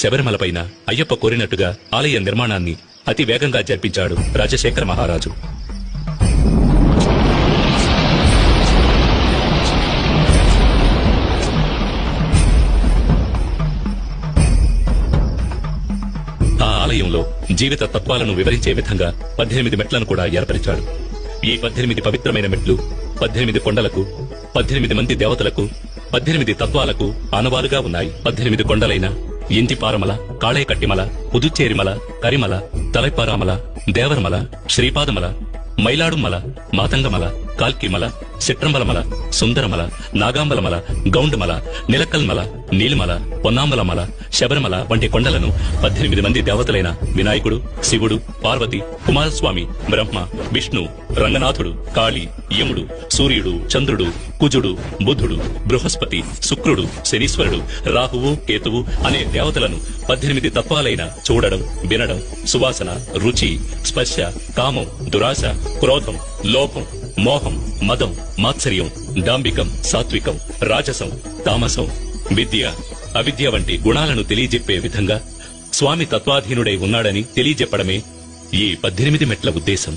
శబరిమలపైన అయ్యప్ప కోరినట్టుగా ఆలయ నిర్మాణాన్ని అతి వేగంగా జరిపించాడు రాజశేఖర మహారాజు. ఆ ఆలయంలో జీవిత తత్వాలను వివరించే విధంగా 18 మెట్లను కూడా ఏర్పరిచాడు. ఈ 18 పవిత్రమైన మెట్లు 18 కొండలకు, 18 మంది దేవతలకు, 18 తత్వాలకు ఆనవాలుగా ఉన్నాయి. 18 కొండలైన ఇంటిపారమల, కాళేకట్టిమల, పుదుచ్చేరిమల, కరిమల, తలైపారామల, దేవరమల, శ్రీపాదమల, మైలాడుమల, మాతంగమల, కాల్కిమల, చిట్రంబలమల, సుందరమల, నాగాంబలమల, గౌండమల, నిలకల్మల, నీలిమల, పొన్నాంబలమల, శబరిమల వంటి కొండలను 18 మంది దేవతలైన వినాయకుడు, శివుడు, పార్వతి, కుమారస్వామి, బ్రహ్మ, విష్ణు, రంగనాథుడు, కాళి, యముడు, సూర్యుడు, చంద్రుడు, కుజుడు, బుధుడు, బృహస్పతి, శుక్రుడు, శనీశ్వరుడు, రాహువు, కేతువు అనే దేవతలను 18 తత్వాలైన చూడడం, వినడం, సువాసన, రుచి, స్పర్శ, కామం, దురాశ, క్రోధం, లోభం, మోహం, మదం, మాత్సర్యం, డాంబికం, సాత్వికం, రాజసం, తామసం, విద్య, అవిద్య వంటి గుణాలను తెలియజెప్పే విధంగా స్వామి తత్వాధీనుడై ఉన్నాడని తెలియజెప్పడమే ఈ 18 మెట్ల ఉద్దేశం.